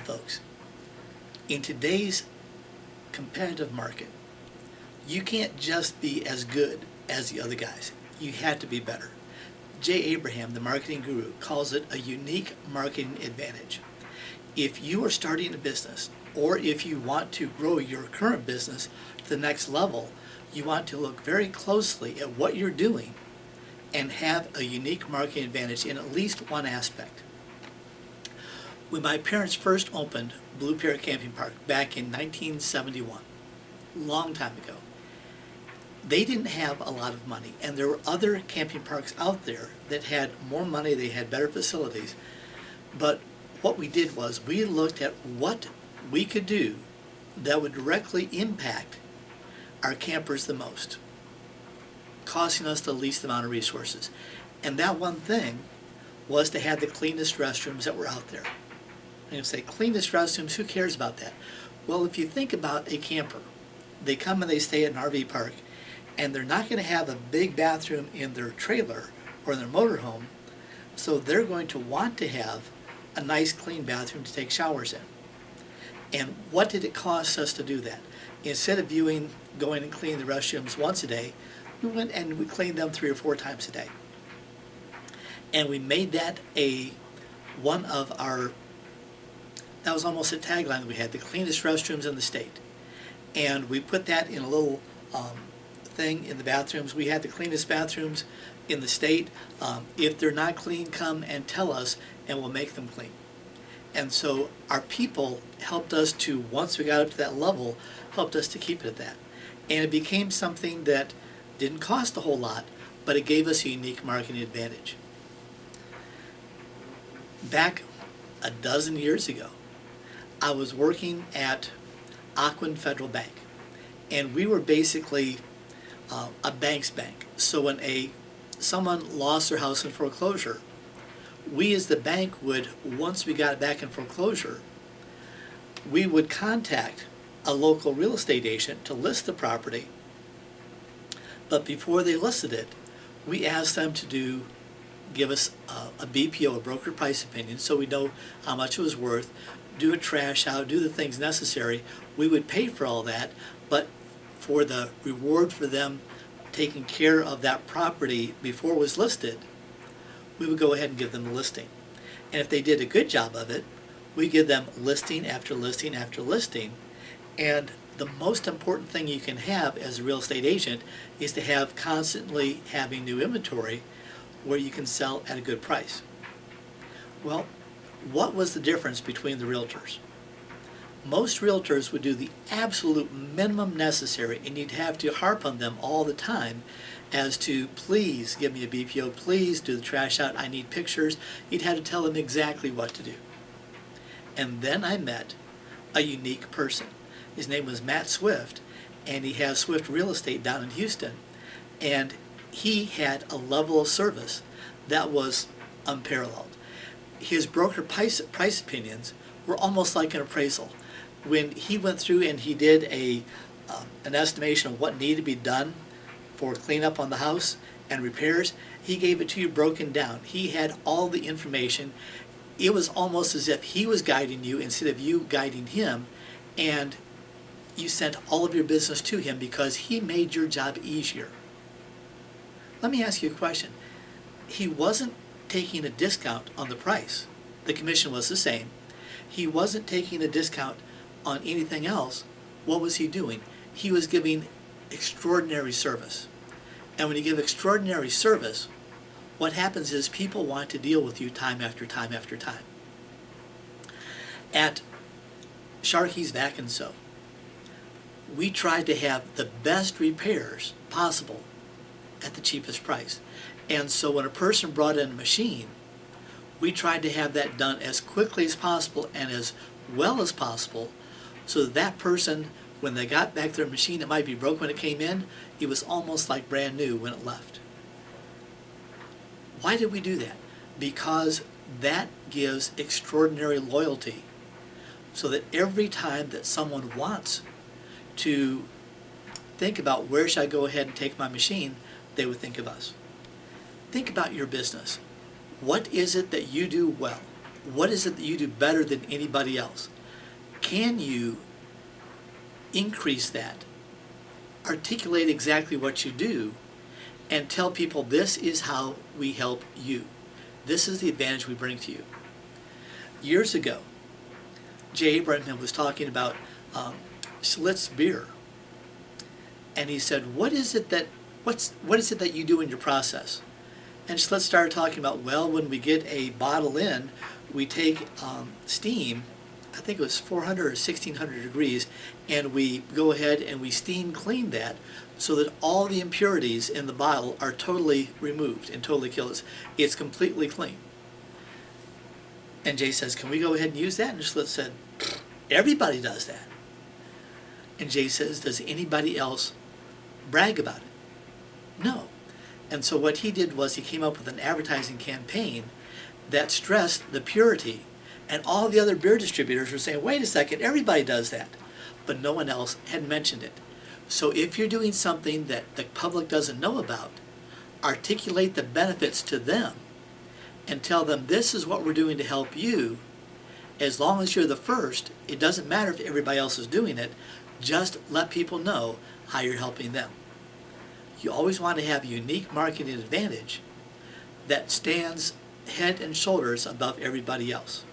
folks, in today's competitive market, you can't just be as good as the other guys. You have to be better. Jay Abraham, the marketing guru, calls it a unique marketing advantage. If you are starting a business, or if you want to grow your current business to the next level, you want to look very closely at what you're doing and have a unique marketing advantage in at least one aspect. When my parents first opened Blue Parrot Camping Park back in 1971, a long time ago, they didn't have a lot of money, and there were other camping parks out there that had more money, they had better facilities, but what we did was we looked at what we could do that would directly impact our campers the most, costing us the least amount of resources. And that one thing was to have the cleanest restrooms that were out there. And you say, cleanest restrooms, who cares about that? Well, if you think about a camper, they come and they stay at an RV park, and they're not going to have a big bathroom in their trailer or in their motorhome, so they're going to want to have a nice clean bathroom to take showers in. And what did it cost us to do that? Instead of going and cleaning the restrooms once a day, we went and we cleaned them 3 or 4 times a day. And we made that one of our, that was almost a tagline that we had, the cleanest restrooms in the state. And we put that in a little thing in the bathrooms. We had the cleanest bathrooms in the state. If they're not clean, come and tell us and we'll make them clean. And so our people helped us to, once we got up to that level, helped us to keep it at that. And it became something that didn't cost a whole lot, but it gave us a unique marketing advantage. Back a dozen years ago, I was working at Aquin Federal Bank, and we were basically a bank's bank. So when someone lost their house in foreclosure, we as the bank would, once we got it back in foreclosure, we would contact a local real estate agent to list the property. But before they listed it, we asked them to give us a BPO, a broker price opinion, so we know how much it was worth, do a trash out, do the things necessary. We would pay for all that, but for the reward for them taking care of that property before it was listed, we would go ahead and give them the listing. And if they did a good job of it, we give them listing after listing after listing. And the most important thing you can have as a real estate agent is to have constantly having new inventory where you can sell at a good price. Well, what was the difference between the realtors? Most realtors would do the absolute minimum necessary, and you'd have to harp on them all the time as to, please give me a BPO, please do the trash out, I need pictures. You'd have to tell them exactly what to do. And then I met a unique person. His name was Matt Swift, and he has Swift Real Estate down in Houston. And he had a level of service that was unparalleled. His broker price opinions were almost like an appraisal. When he went through and he did an estimation of what needed to be done for cleanup on the house and repairs, he gave it to you broken down. He had all the information. It was almost as if he was guiding you instead of you guiding him, and you sent all of your business to him because he made your job easier. Let me ask you a question. He wasn't taking a discount on the price. The commission was the same. He wasn't taking a discount on anything else. What was he doing? He was giving extraordinary service. And when you give extraordinary service, what happens is people want to deal with you time after time after time. At Sharkey's Vac and Sew, we tried to have the best repairs possible at the cheapest price. And so when a person brought in a machine, we tried to have that done as quickly as possible and as well as possible, so that that person, when they got back their machine, it might be broke when it came in, it was almost like brand new when it left. Why did we do that? Because that gives extraordinary loyalty, so that every time that someone wants to think about where should I go ahead and take my machine, they would think of us. Think about your business. What is it that you do well? What is it that you do better than anybody else? can you increase that, articulate exactly what you do, and tell people this is how we help you. This is the advantage we bring to you. Years ago, Jay Abraham was talking about Schlitz beer, and he said, what is it that you do in your process? And Schlitz started talking about, well, when we get a bottle in, we take steam, I think it was 400 or 1600 degrees, and we go ahead and we steam clean that so that all the impurities in the bottle are totally removed and totally killed. It's completely clean. And Jay says, can we go ahead and use that? And Schlitz said, everybody does that. And Jay says, does anybody else brag about it? No. And so what he did was he came up with an advertising campaign that stressed the purity. And all the other beer distributors were saying, wait a second, everybody does that. But no one else had mentioned it. So if you're doing something that the public doesn't know about, articulate the benefits to them and tell them this is what we're doing to help you. As long as you're the first, it doesn't matter if everybody else is doing it, just let people know how you're helping them. You always want to have a unique marketing advantage that stands head and shoulders above everybody else.